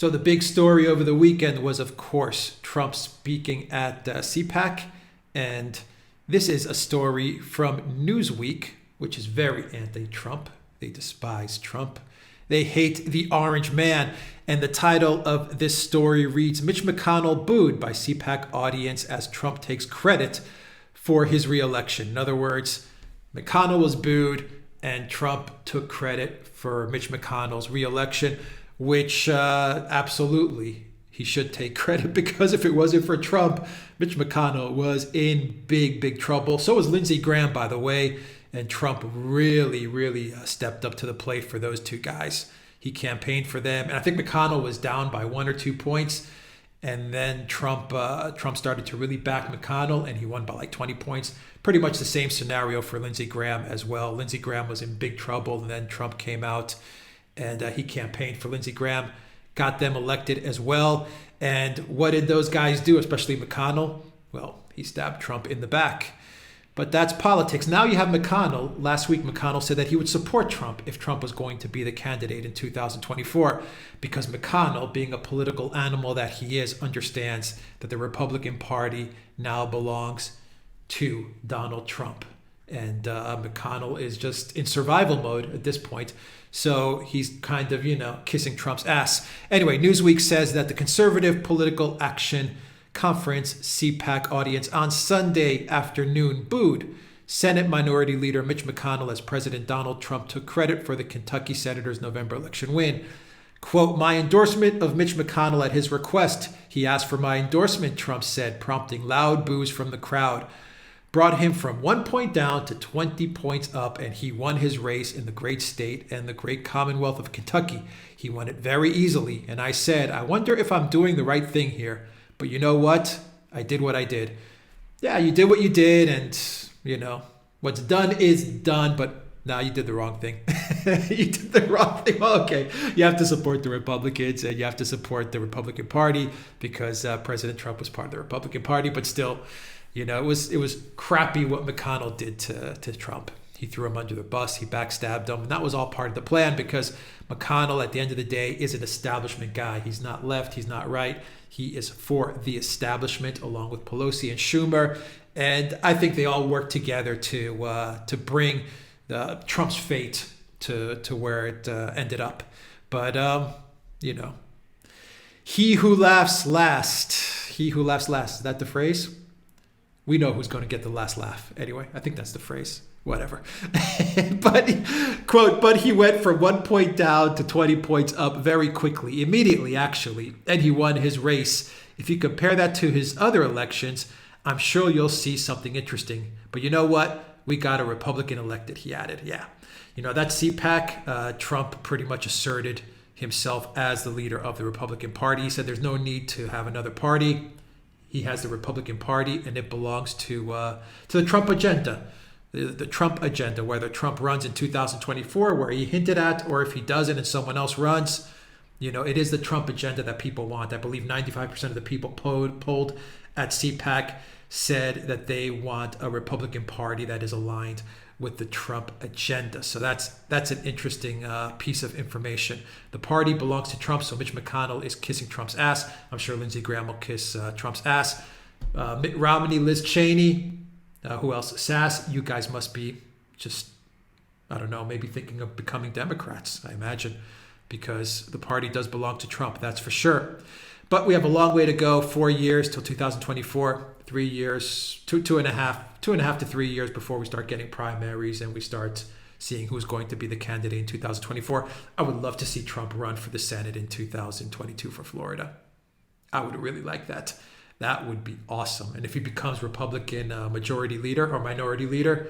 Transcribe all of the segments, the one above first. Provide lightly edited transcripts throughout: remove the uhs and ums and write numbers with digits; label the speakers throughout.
Speaker 1: So the big story over the weekend was, of course, Trump speaking at CPAC. And this is a story from Newsweek, which is very anti-Trump. They despise Trump. They hate the orange man. And the title of this story reads, Mitch McConnell booed by CPAC audience as Trump takes credit for his reelection. In other words, McConnell was booed and Trump took credit for Mitch McConnell's reelection, which absolutely he should take credit, because if it wasn't for Trump, Mitch McConnell was in big trouble. So was Lindsey Graham, by the way. And Trump really stepped up to the plate for those two guys. He campaigned for them. And I think McConnell was down by 1 or 2 points. And then Trump started to really back McConnell, and he won by like 20 points. Pretty much the same scenario for Lindsey Graham as well. Lindsey Graham was in big trouble, and then Trump came out and he campaigned for Lindsey Graham, got them elected as well. And what did those guys do, especially McConnell? Well, he stabbed Trump in the back. But that's politics. Now you have McConnell. Last week, McConnell said that he would support Trump if Trump was going to be the candidate in 2024, because McConnell, being a political animal that he is, understands that the Republican Party now belongs to Donald Trump. And McConnell is just in survival mode at this point. So he's kind of, kissing Trump's ass. Anyway, Newsweek says that the Conservative Political Action Conference CPAC audience on Sunday afternoon booed Senate Minority Leader Mitch McConnell as President Donald Trump took credit for the Kentucky Senator's November election win. Quote, my endorsement of Mitch McConnell at his request. He asked for my endorsement, Trump said, prompting loud boos from the crowd. Brought him from 1 point down to 20 points up, and he won his race in the great state and the great Commonwealth of Kentucky. He won it very easily, and I said, I wonder if I'm doing the right thing here. But you know what? I did what I did. Yeah, you did what you did, and, what's done is done, but now you did the wrong thing. You did the wrong thing. Well, okay, you have to support the Republicans, and you have to support the Republican Party, because President Trump was part of the Republican Party, but still, it was crappy what McConnell did to Trump. He threw him under the bus. He backstabbed him. And that was all part of the plan, because McConnell, at the end of the day, is an establishment guy. He's not left. He's not right. He is for the establishment, along with Pelosi and Schumer. And I think they all work together to bring Trump's fate to where it ended up. But, he who laughs last. He who laughs last. Is that the phrase? We know who's going to get the last laugh. Anyway, I think that's the phrase. Whatever. But he went from 1 point down to 20 points up very quickly, immediately, actually, and he won his race. If you compare that to his other elections, I'm sure you'll see something interesting. But you know what? We got a Republican elected, he added. Yeah. That CPAC, Trump pretty much asserted himself as the leader of the Republican Party. He said there's no need to have another party. He has the Republican Party, and it belongs to the Trump agenda. The Trump agenda, whether Trump runs in 2024, where he hinted at, or if he doesn't and someone else runs, it is the Trump agenda that people want. I believe 95% of the people polled at CPAC said that they want a Republican Party that is aligned with the Trump agenda. So that's an interesting piece of information. The party belongs to Trump, so Mitch McConnell is kissing Trump's ass. I'm sure Lindsey Graham will kiss Trump's ass. Mitt Romney, Liz Cheney, who else? Sass, you guys must be just, I don't know, maybe thinking of becoming Democrats, I imagine, because the party does belong to Trump, that's for sure. But we have a long way to go, 4 years till 2024, 3 years, two and a half to 3 years before we start getting primaries and we start seeing who's going to be the candidate in 2024. I would love to see Trump run for the Senate in 2022 for Florida. I would really like that. That would be awesome. And if he becomes Republican majority leader or minority leader,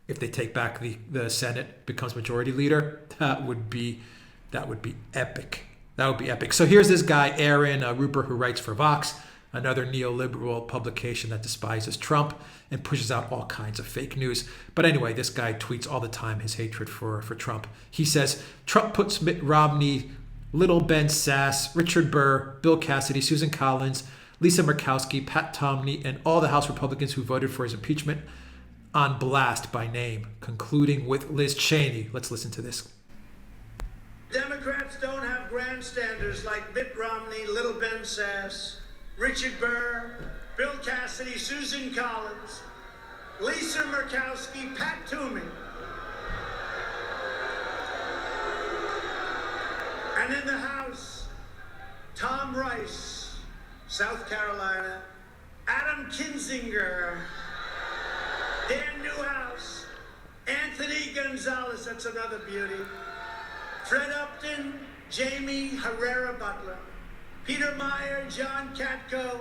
Speaker 1: if they take back the Senate, becomes majority leader, that would be epic. That would be epic. So here's this guy, Aaron Rupert, who writes for Vox, another neoliberal publication that despises Trump and pushes out all kinds of fake news. But anyway, this guy tweets all the time his hatred for Trump. He says, Trump puts Mitt Romney, Little Ben Sass, Richard Burr, Bill Cassidy, Susan Collins, Lisa Murkowski, Pat Tomney, and all the House Republicans who voted for his impeachment on blast by name, concluding with Liz Cheney. Let's listen to this.
Speaker 2: Democrats don't have grandstanders like Mitt Romney, Little Ben Sass, Richard Burr, Bill Cassidy, Susan Collins, Lisa Murkowski, Pat Toomey. And in the House, Tom Rice, South Carolina, Adam Kinzinger, Dan Newhouse, Anthony Gonzalez, that's another beauty, Fred Upton, Jamie Herrera Butler, Peter Meyer, John Katko,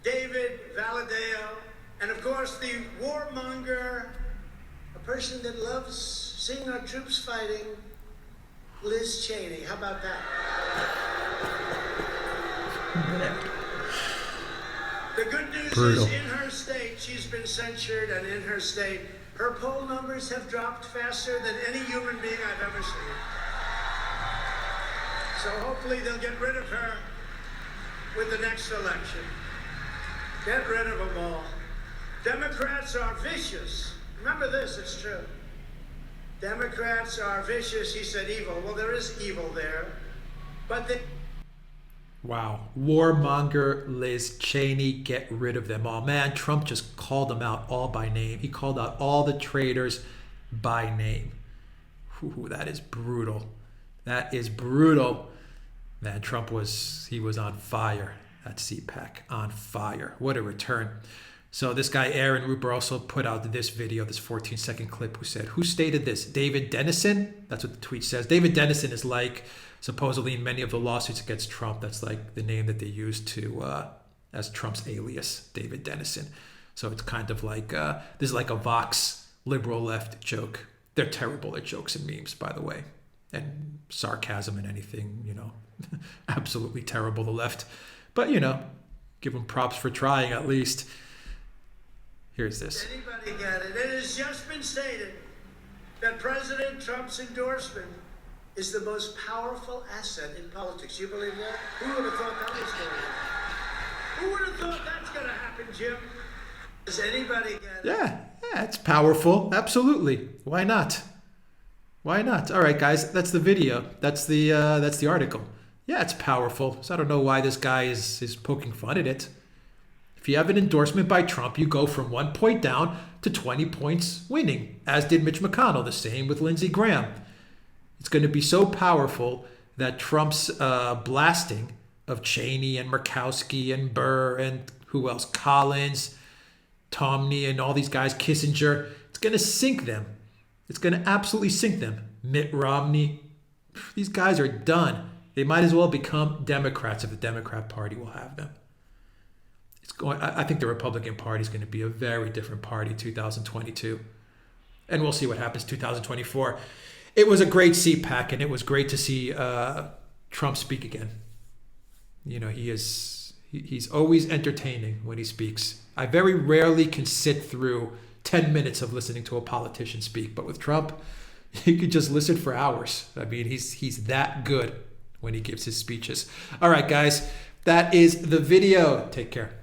Speaker 2: David Valadeo, and of course the warmonger, a person that loves seeing our troops fighting, Liz Cheney. How about that? The good news is in her state, she's been censured, and in her state, her poll numbers have dropped faster than any human being I've ever seen. So hopefully they'll get rid of her with the next election. Get rid of them all. Democrats are vicious. Remember this, it's true. Democrats are vicious, he said evil. Well, there is evil there. But they...
Speaker 1: Wow. Warmonger Liz Cheney, get rid of them all. Man, Trump just called them out all by name. He called out all the traitors by name. Whew, that is brutal. That is brutal. Man, Trump was on fire at CPAC. On fire. What a return. So this guy, Aaron Ruper, also put out this video, this 14-second clip, who stated this? David Dennison? That's what the tweet says. David Dennison is like, supposedly in many of the lawsuits against Trump, that's like the name that they use to as Trump's alias, David Dennison. So it's kind of like, this is like a Vox liberal left joke. They're terrible at jokes and memes, by the way. And sarcasm and anything, absolutely terrible, the left. But, give them props for trying at least. Here's this.
Speaker 2: Anybody get it? It has just been stated that President Trump's endorsement is the most powerful asset in politics. You believe that? Who would have thought that was going to happen? Who would have thought that's going to happen, Jim? Does anybody get it?
Speaker 1: Yeah, it's powerful. Absolutely. Why not? Why not? All right, guys, that's the video. That's the article. Yeah, it's powerful. So I don't know why this guy is poking fun at it. If you have an endorsement by Trump, you go from 1 point down to 20 points winning, as did Mitch McConnell, the same with Lindsey Graham. It's going to be so powerful that Trump's blasting of Cheney and Murkowski and Burr and who else, Collins, Toomey and all these guys, Kissinger, it's going to sink them. It's going to absolutely sink them. Mitt Romney, these guys are done. They might as well become Democrats if the Democrat Party will have them. I think the Republican Party is going to be a very different party 2022. And we'll see what happens 2024. It was a great CPAC, and it was great to see Trump speak again. He's always entertaining when he speaks. I very rarely can sit through 10 minutes of listening to a politician speak. But with Trump, you could just listen for hours. I mean, he's that good when he gives his speeches. All right, guys, that is the video. Take care.